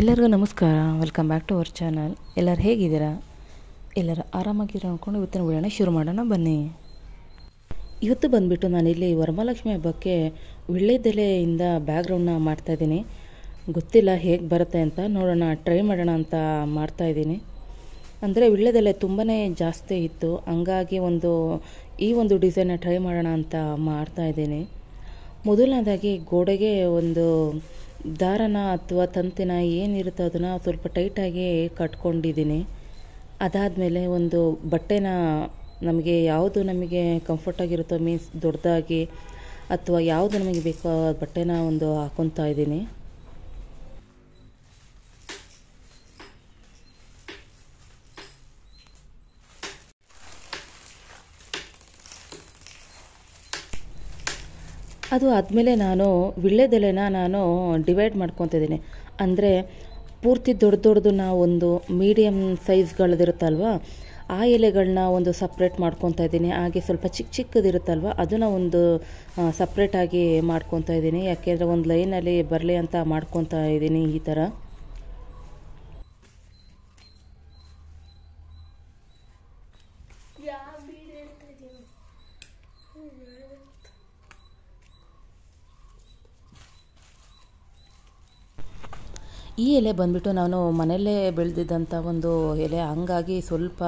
ಎಲ್ಲರಿಗೂ ನಮಸ್ಕಾರ. Welcome back to our channel. ಎಲ್ಲರೂ ಹೇಗಿದ್ದೀರಾ? ಎಲ್ಲರೂ ಆರಾಮಾಗಿರೋ ಅಂದ್ಕೊಂಡು ಇವತ್ತಿನ ವಿಡಿಯೋನ ಶುರು ಮಾಡೋಣ ಬನ್ನಿ. ಇವತ್ತು ಬಂದುಬಿಟ್ಟು ನಾನಿಲ್ಲಿ ವರಮಹಾಲಕ್ಷ್ಮಿ ಹಬ್ಬಕ್ಕೆ ವೀಳ್ಯದೆಲೆಯಿಂದ ಬ್ಯಾಕ್ಗ್ರೌಂಡ್ನ ಮಾಡ್ತಾಯಿದ್ದೀನಿ. ಗೊತ್ತಿಲ್ಲ ಹೇಗೆ ಬರುತ್ತೆ ಅಂತ, ನೋಡೋಣ, ಟ್ರೈ ಮಾಡೋಣ ಅಂತ ಮಾಡ್ತಾಯಿದ್ದೀನಿ. ಅಂದರೆ ವೀಳ್ಯದೆಲೆ ತುಂಬಾ ಜಾಸ್ತಿ ಇತ್ತು, ಹಂಗಾಗಿ ಈ ಒಂದು ಡಿಸೈನ್ನ ಟ್ರೈ ಮಾಡೋಣ ಅಂತ ಮಾಡ್ತಾಯಿದ್ದೀನಿ. ಮೊದಲನೇದಾಗಿ ಗೋಡೆಗೆ ಒಂದು ದಾರನ ಅಥವಾ ತಂತಿನ ಏನಿರುತ್ತೋ ಅದನ್ನು ಸ್ವಲ್ಪ ಟೈಟಾಗಿ ಕಟ್ಕೊಂಡಿದ್ದೀನಿ. ಅದಾದಮೇಲೆ ಒಂದು ಬಟ್ಟೆನ ನಮಗೆ ಯಾವುದು ನಮಗೆ ಕಂಫರ್ಟಾಗಿರುತ್ತೋ, ಮೀನ್ಸ್ ದೊಡ್ಡದಾಗಿ ಅಥವಾ ಯಾವುದು ನಮಗೆ ಬೇಕೋ ಆ ಬಟ್ಟೆನ ಹಾಕ್ಕೊತಾ ಇದ್ದೀನಿ. ಅದು ಆದಮೇಲೆ ನಾನು ವೀಳ್ಯದೆಲೆನ ಡಿವೈಡ್ ಮಾಡ್ಕೊತಿದ್ದೀನಿ. ಅಂದರೆ ಪೂರ್ತಿ ದೊಡ್ಡದನ್ನ ಒಂದು ಮೀಡಿಯಮ್ ಸೈಜ್ಗಳದಿರುತ್ತಲ್ವ, ಆ ಎಲೆಗಳನ್ನ ಸಪ್ರೇಟ್ ಮಾಡ್ಕೊತಾ ಇದ್ದೀನಿ. ಹಾಗೆ ಸ್ವಲ್ಪ ಚಿಕ್ಕದಿರುತ್ತಲ್ವ, ಅದನ್ನು ಸಪ್ರೇಟಾಗಿ ಮಾಡ್ಕೊತಾ ಇದ್ದೀನಿ. ಯಾಕೆಂದರೆ ಒಂದು ಲೈನಲ್ಲಿ ಬರಲಿ ಅಂತ ಮಾಡ್ಕೊತಾ ಇದ್ದೀನಿ ಈ ಥರ. ಈ ಎಲೆ ಬಂದುಬಿಟ್ಟು ನಾನು ಮನೆಯಲ್ಲೇ ಬೆಳೆದಿದ್ದಂಥ ಒಂದು ಎಲೆ, ಹಂಗಾಗಿ ಸ್ವಲ್ಪ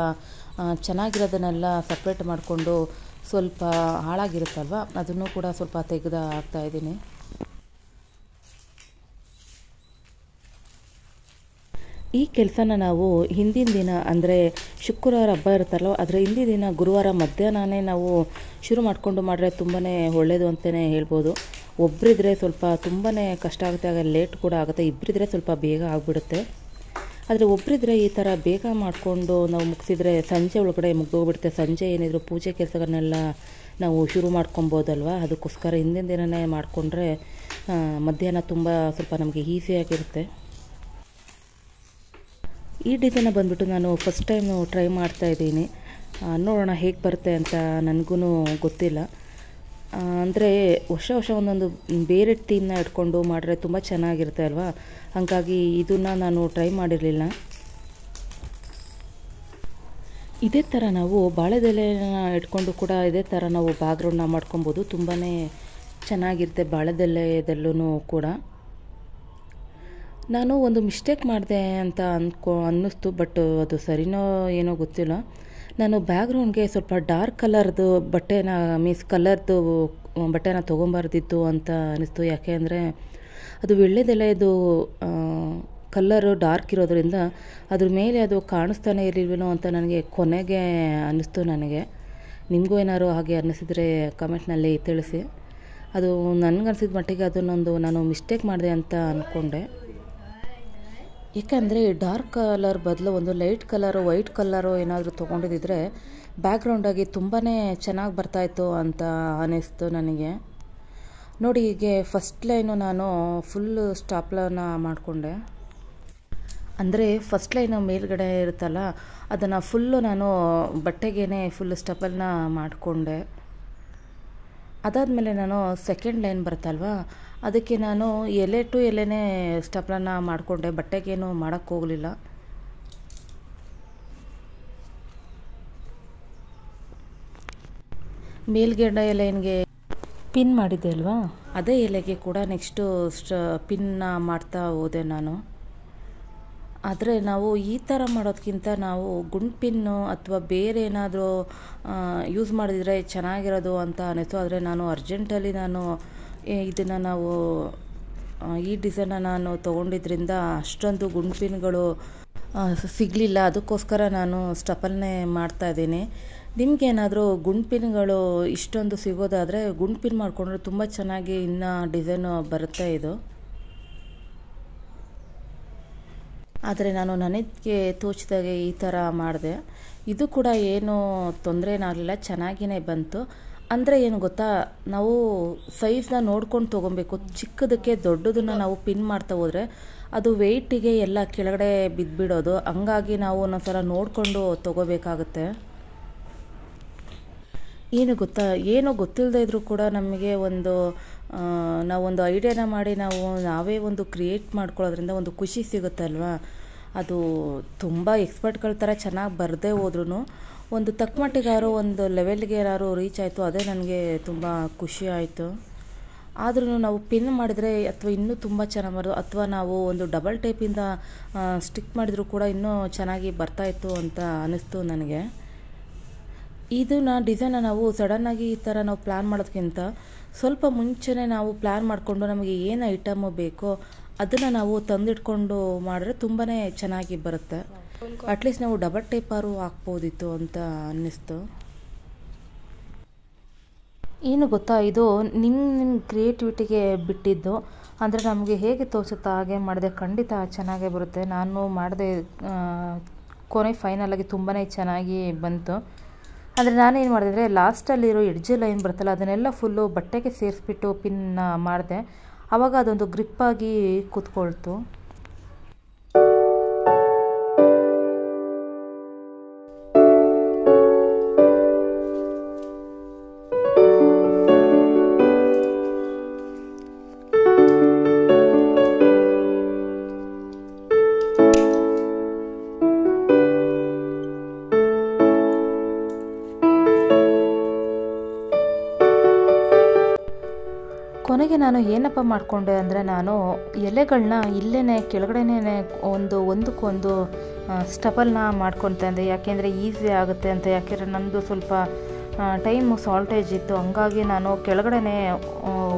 ಚೆನ್ನಾಗಿರೋದನ್ನೆಲ್ಲ ಸಪ್ರೇಟ್ ಮಾಡಿಕೊಂಡು ಸ್ವಲ್ಪ ಹಾಳಾಗಿರುತ್ತಲ್ವ ಅದನ್ನು ಕೂಡ ಸ್ವಲ್ಪ ತೆಗೆದು ಹಾಕ್ತಾಯಿದ್ದೀನಿ. ಈ ಕೆಲಸನ ನಾವು ಹಿಂದಿನ ದಿನ, ಅಂದರೆ ಶುಕ್ರವಾರ ಹಬ್ಬ ಇರುತ್ತಲ್ವ, ಅದರ ಹಿಂದಿನ ದಿನ ಗುರುವಾರ ಮಧ್ಯಾಹ್ನನೇ ನಾವು ಶುರು ಮಾಡಿದ್ರೆ ತುಂಬಾ ಒಳ್ಳೆಯದು ಅಂತಲೇ ಹೇಳ್ಬೋದು. ಒಬ್ಬರಿದ್ರೆ ಸ್ವಲ್ಪ ತುಂಬಾ ಕಷ್ಟ ಆಗುತ್ತೆ, ಆಗ ಲೇಟ್ ಕೂಡ ಆಗುತ್ತೆ. ಇಬ್ಬರಿದ್ರೆ ಸ್ವಲ್ಪ ಬೇಗ ಆಗಿಬಿಡುತ್ತೆ. ಆದರೆ ಒಬ್ಬರಿದ್ರೆ ಈ ಥರ ಬೇಗ ಮಾಡಿಕೊಂಡು ನಾವು ಮುಗಿಸಿದ್ರೆ ಸಂಜೆ ಒಳಗಡೆ ಮುಗಿದೋಗ್ಬಿಡುತ್ತೆ. ಸಂಜೆ ಏನಿದ್ರು ಪೂಜೆ ಕೆಲಸಗಳನ್ನೆಲ್ಲ ನಾವು ಶುರು ಮಾಡ್ಕೊಬೋದಲ್ವ, ಅದಕ್ಕೋಸ್ಕರ ಹಿಂದಿನ ದಿನವೇ ಮಾಡಿಕೊಂಡ್ರೆ ಮಧ್ಯಾಹ್ನ ಸ್ವಲ್ಪ ನಮಗೆ ಈಸಿಯಾಗಿರುತ್ತೆ. ಈ ಡಿಸೈನ ಬಂದುಬಿಟ್ಟು ನಾನು ಫಸ್ಟ್ ಟೈಮ್ ಟ್ರೈ ಮಾಡ್ತಾಯಿದ್ದೀನಿ. ನೋಡೋಣ ಹೇಗೆ ಬರುತ್ತೆ ಅಂತ. ನನಗೂ ಗೊತ್ತಿಲ್ಲ. ಅಂದರೆ ವರ್ಷ ಒಂದೊಂದು ಬೇರೆ ಥೀಮ್ನ ಇಟ್ಕೊಂಡು ಮಾಡಿದ್ರೆ ತುಂಬ ಚೆನ್ನಾಗಿರುತ್ತೆ ಅಲ್ವಾ, ಹಾಗಾಗಿ ಇದನ್ನು ನಾನು ಟ್ರೈ ಮಾಡಿರಲಿಲ್ಲ. ಇದೇ ಥರ ನಾವು ಬಾಳೆದೆಲೆನ ಇಟ್ಕೊಂಡು ಕೂಡ ಇದೇ ಥರ ನಾವು ಬ್ಯಾಕ್ಗ್ರೌಂಡ್ನ ಮಾಡ್ಕೊಬೋದು. ತುಂಬಾ ಚೆನ್ನಾಗಿರುತ್ತೆ ಬಾಳೆದೆಲೆದಲ್ಲೂ ಕೂಡ. ನಾನು ಒಂದು ಮಿಸ್ಟೇಕ್ ಮಾಡಿದೆ ಅಂತ ಅನ್ನಿಸ್ತು, ಬಟ್ ಅದು ಸರಿನೋ ಏನೋ ಗೊತ್ತಿಲ್ಲ. ನಾನು ಬ್ಯಾಕ್ಗ್ರೌಂಡ್ಗೆ ಸ್ವಲ್ಪ ಡಾರ್ಕ್ ಕಲರ್ದು ಬಟ್ಟೆನ, ಮೀನ್ಸ್ ಕಲರ್ದು ಬಟ್ಟೆನ ತೊಗೊಬಾರ್ದಿತ್ತು ಅಂತ ಅನ್ನಿಸ್ತು. ಯಾಕೆ ಅಂದರೆ ಅದು ವೀಳ್ಯದೆಲೆದು ಕಲ್ಲರು ಡಾರ್ಕ್ ಇರೋದ್ರಿಂದ ಅದ್ರ ಮೇಲೆ ಅದು ಕಾಣಿಸ್ತಾನೆ ಇರಲಿಲ್ವೇನೋ ಅಂತ ನನಗೆ ಕೊನೆಗೆ ಅನ್ನಿಸ್ತು. ನಿಮಗೂ ಏನಾದ್ರು ಹಾಗೆ ಅನ್ನಿಸಿದರೆ ಕಮೆಂಟ್ನಲ್ಲಿ ತಿಳಿಸಿ. ಅದು ನನಗನ್ಸಿದ ಮಟ್ಟಿಗೆ ಅದನ್ನೊಂದು ನಾನು ಮಿಸ್ಟೇಕ್ ಮಾಡಿದೆ ಅಂತ ಅಂದ್ಕೊಂಡೆ. ಏಕೆಂದರೆ ಡಾರ್ಕ್ ಕಲರ್ ಬದಲು ಒಂದು ಲೈಟ್ ಕಲರು, ವೈಟ್ ಕಲರು ಏನಾದರೂ ತೊಗೊಂಡಿದ್ದರೆ ಬ್ಯಾಕ್ಗ್ರೌಂಡಾಗಿ ತುಂಬಾ ಚೆನ್ನಾಗಿ ಬರ್ತಾಯಿತ್ತು ಅಂತ ಅನ್ನಿಸ್ತು ನನಗೆ. ನೋಡಿ, ಹೀಗೆ ಫಸ್ಟ್ ಲೈನು ನಾನು ಫುಲ್ಲು ಸ್ಟಾಪ್ಲನ್ನ ಮಾಡಿಕೊಂಡೆ. ಅಂದರೆ ಫಸ್ಟ್ ಲೈನು ಮೇಲ್ಗಡೆ ಇರುತ್ತಲ್ಲ, ಅದನ್ನು ಫುಲ್ಲು ನಾನು ಬಟ್ಟೆಗೇ ಫುಲ್ಲು ಸ್ಟಪಲ್ನ ಮಾಡಿಕೊಂಡೆ. ಅದಾದಮೇಲೆ ನಾನು ಸೆಕೆಂಡ್ ಲೈನ್ ಬರುತ್ತಲ್ವ, ಅದಕ್ಕೆ ನಾನು ಎಲೆ ಟು ಎಲೆನೇ ಸ್ಟಪ್ಲನ್ನ ಮಾಡಿಕೊಂಡೆ, ಬಟ್ಟೆಗೇನು ಮಾಡೋಕ್ಕೋಗಲಿಲ್ಲ. ಮೇಲ್ಗಡೆ ಲೈನ್ಗೆ ಪಿನ್ ಮಾಡಿದ್ದೆ ಅಲ್ವಾ, ಅದೇ ಎಲೆಗೆ ಕೂಡ ನೆಕ್ಸ್ಟು ಪಿನ್ನ ಮಾಡ್ತಾ ಹೋದೆ ನಾನು. ಆದರೆ ನಾವು ಈ ಥರ ಮಾಡೋದಕ್ಕಿಂತ ನಾವು ಗುಂಡು ಪಿನ್ನು ಅಥವಾ ಬೇರೆ ಏನಾದರೂ ಯೂಸ್ ಮಾಡಿದರೆ ಚೆನ್ನಾಗಿರೋದು ಅಂತ ಅನ್ನಿಸ್ತು. ಆದರೆ ನಾನು ಅರ್ಜೆಂಟಲ್ಲಿ ಇದನ್ನು ಈ ಡಿಸೈನ್ನ ನಾನು ತೊಗೊಂಡಿದ್ದರಿಂದ ಅಷ್ಟೊಂದು ಗುಂಡು ಪಿನ್ಗಳು ಸಿಗಲಿಲ್ಲ. ಅದಕ್ಕೋಸ್ಕರ ನಾನು ಸ್ಟಪಲ್ನೇ ಮಾಡ್ತಾಯಿದ್ದೀನಿ. ನಿಮಗೇನಾದರೂ ಗುಂಡು ಪಿನ್ಗಳು ಇಷ್ಟೊಂದು ಸಿಗೋದಾದರೆ ಗುಂಡು ಪಿನ್ ಮಾಡಿಕೊಂಡ್ರೆ ತುಂಬ ಚೆನ್ನಾಗಿ ಇನ್ನೂ ಡಿಸೈನು ಬರುತ್ತೆ ಇದು. ಆದರೆ ನಾನು ನನಗೆ ತೋಚಿದಾಗೆ ಈ ಥರ ಮಾಡಿದೆ. ಇದು ಕೂಡ ಏನೂ ತೊಂದರೆ ಏನಾಗಲಿಲ್ಲ, ಚೆನ್ನಾಗಿಯೇ ಬಂತು. ಅಂದರೆ ಏನು ಗೊತ್ತಾ, ನಾವು ಸೈಜ್ನ ನೋಡ್ಕೊಂಡು ತೊಗೊಬೇಕು. ಚಿಕ್ಕದಕ್ಕೆ ದೊಡ್ಡದನ್ನು ನಾವು ಪಿನ್ ಮಾಡ್ತಾ ಹೋದರೆ ಅದು ವೆಯ್ಟಿಗೆ ಎಲ್ಲ ಕೆಳಗಡೆ ಬಿದ್ದುಬಿಡೋದು. ಹಂಗಾಗಿ ನಾವು ಒಂದೊಂದ್ಸಲ ನೋಡಿಕೊಂಡು ತೊಗೋಬೇಕಾಗುತ್ತೆ. ಏನು ಗೊತ್ತಾ, ಏನೋ ಗೊತ್ತಿಲ್ಲದೆ ಇದ್ದರೂ ಕೂಡ ನಮಗೆ ಒಂದು ನಾವೊಂದು ಐಡಿಯಾನ ಮಾಡಿ ನಾವೇ ಒಂದು ಕ್ರಿಯೇಟ್ ಮಾಡ್ಕೊಳ್ಳೋದ್ರಿಂದ ಒಂದು ಖುಷಿ ಸಿಗುತ್ತಲ್ವ. ಅದು ತುಂಬ ಎಕ್ಸ್ಪರ್ಟ್ಗಳ ಥರ ಚೆನ್ನಾಗಿ ಬರದೇ ಹೋದ್ರೂ ಒಂದು ತಕ್ಕ ಮಟ್ಟಿಗಾರು ಒಂದು ಲೆವೆಲ್ಗೆ ಯಾರು ರೀಚ್ ಆಯಿತು, ಅದೇ ನನಗೆ ತುಂಬ ಖುಷಿ ಆಯಿತು. ಆದ್ರೂ ನಾವು ಪಿನ್ ಮಾಡಿದರೆ ಅಥವಾ ಇನ್ನೂ ತುಂಬ ಚೆನ್ನಾಗಿ ಬರೋದು, ಅಥವಾ ನಾವು ಒಂದು ಡಬಲ್ ಟೇಪಿಂದ ಸ್ಟಿಕ್ ಮಾಡಿದರೂ ಕೂಡ ಇನ್ನೂ ಚೆನ್ನಾಗಿ ಬರ್ತಾಯಿತ್ತು ಅಂತ ಅನ್ನಿಸ್ತು ನನಗೆ. ಇದನ್ನ ಡಿಸೈನ ನಾವು ಸಡನ್ನಾಗಿ ಈ ಥರ ನಾವು ಪ್ಲ್ಯಾನ್ ಮಾಡೋದಕ್ಕಿಂತ ಸ್ವಲ್ಪ ಮುಂಚೆನೇ ನಾವು ಪ್ಲ್ಯಾನ್ ಮಾಡಿಕೊಂಡು ನಮಗೆ ಏನು ಐಟಮು ಬೇಕೋ ಅದನ್ನು ನಾವು ತಂದಿಟ್ಕೊಂಡು ಮಾಡಿದ್ರೆ ತುಂಬಾ ಚೆನ್ನಾಗಿ ಬರುತ್ತೆ. ಅಟ್ಲೀಸ್ಟ್ ನಾವು ಡಬಲ್ ಟೇಪಾರು ಹಾಕ್ಬೋದಿತ್ತು ಅಂತ ಅನ್ನಿಸ್ತು. ಏನು ಗೊತ್ತಾ, ಇದು ನಿಮ್ಮ ಕ್ರಿಯೇಟಿವಿಟಿಗೆ ಬಿಟ್ಟಿದ್ದು. ಅಂದರೆ ನಮಗೆ ಹೇಗೆ ತೋರಿಸುತ್ತಾ ಹಾಗೆ ಮಾಡಿದೆ, ಖಂಡಿತ ಚೆನ್ನಾಗೇ ಬರುತ್ತೆ. ನಾನು ಮಾಡಿದೆ, ಕೊನೆ ಫೈನಲಾಗಿ ತುಂಬಾ ಚೆನ್ನಾಗಿ ಬಂತು. ಅಂದರೆ ನಾನೇನು ಮಾಡಿದೆ ಅಂದರೆ ಲಾಸ್ಟಲ್ಲಿರೋ ಎಡ್ಜ್ ಲೈನ್ ಬರುತ್ತಲ್ಲ ಅದನ್ನೆಲ್ಲ ಫುಲ್ಲು ಬಟ್ಟೆಗೆ ಸೇರಿಸ್ಬಿಟ್ಟು ಪಿನ್ನ ಮಾಡಿದೆ. ಆವಾಗ ಅದೊಂದು ಗ್ರಿಪ್ಪಾಗಿ ಕೂತ್ಕೊಳ್ತು. ಕೊನೆಗೆ ನಾನು ಏನಪ್ಪ ಮಾಡಿಕೊಂಡೆ ಅಂದರೆ, ನಾನು ಎಲೆಗಳನ್ನ ಇಲ್ಲೇ ಕೆಳಗಡೆನೇ ಒಂದಕ್ಕೊಂದು ಸ್ಟಬಲ್ನ ಮಾಡ್ಕೊತಾ ಇದ್ದೆ. ಯಾಕೆಂದರೆ ಈಸಿ ಆಗುತ್ತೆ ಅಂತ. ಯಾಕೆಂದರೆ ನನ್ನದು ಸ್ವಲ್ಪ ಟೈಮು ಶಾರ್ಟೇಜ್ ಇತ್ತು, ಹಂಗಾಗಿ ನಾನು ಕೆಳಗಡೆನೇ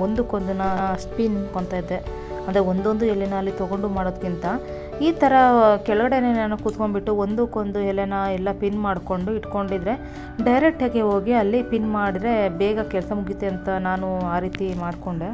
ಒಂದಕ್ಕೊಂದನ್ನ ಸ್ಪಿನ್ ಕೊತಾ ಇದ್ದೆ. ಅಂದರೆ ಒಂದೊಂದು ಎಲೆನ ಅಲ್ಲಿ ತೊಗೊಂಡು ಮಾಡೋದಕ್ಕಿಂತ ಈ ಥರ ಕೆಳಗಡೆನೇ ನಾನು ಕೂತ್ಕೊಂಡ್ಬಿಟ್ಟು ಒಂದಕ್ಕೊಂದು ಎಲೆನ ಎಲ್ಲ ಪಿನ್ ಮಾಡಿಕೊಂಡು ಇಟ್ಕೊಂಡಿದ್ರೆ ಡೈರೆಕ್ಟಾಗಿ ಹೋಗಿ ಅಲ್ಲಿ ಪಿನ್ ಮಾಡಿದ್ರೆ ಬೇಗ ಕೆಲಸ ಮುಗಿಯುತ್ತೆ ಅಂತ ನಾನು ಆ ರೀತಿ ಮಾಡಿಕೊಂಡೆ.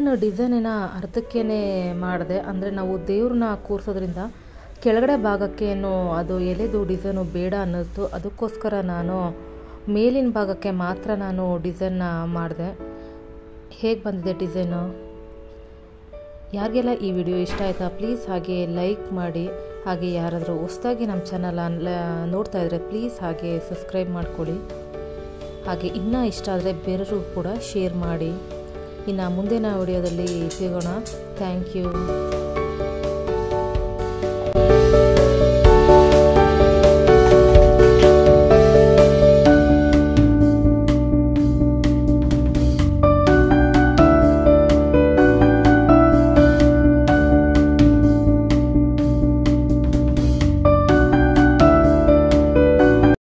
ನಾನು ಡಿಸೈನಿನ ಅರ್ಧಕ್ಕೇ ಮಾಡಿದೆ. ಅಂದರೆ ನಾವು ದೇವ್ರನ್ನ ಕೂರಿಸೋದ್ರಿಂದ ಕೆಳಗಡೆ ಭಾಗಕ್ಕೇನು ಅದು ಎಲೆದು ಡಿಸೈನು ಬೇಡ ಅನ್ನಿಸ್ತು. ಅದಕ್ಕೋಸ್ಕರ ನಾನು ಮೇಲಿನ ಭಾಗಕ್ಕೆ ಮಾತ್ರ ನಾನು ಡಿಸೈನ್ನ ಮಾಡಿದೆ. ಹೇಗೆ ಬಂದಿದೆ ಡಿಸೈನು? ಯಾರಿಗೆಲ್ಲ ಈ ವಿಡಿಯೋ ಇಷ್ಟ ಆಯಿತಾ ಪ್ಲೀಸ್ ಹಾಗೆ ಲೈಕ್ ಮಾಡಿ. ಹಾಗೆ ಯಾರಾದರೂ ಹೊಸದಾಗಿ ನಮ್ಮ ಚಾನಲ್ ನೋಡ್ತಾ ಇದ್ದರೆ ಪ್ಲೀಸ್ ಹಾಗೆ ಸಬ್ಸ್ಕ್ರೈಬ್ ಮಾಡ್ಕೊಳ್ಳಿ. ಹಾಗೆ ಇನ್ನೂ ಇಷ್ಟ ಆದರೆ ಬೇರೆಯವರು ಕೂಡ ಶೇರ್ ಮಾಡಿ. ಇನ್ನು ಮುಂದಿನ ವಿಡಿಯೋದಲ್ಲಿ ಸಿಗೋಣ. Thank you.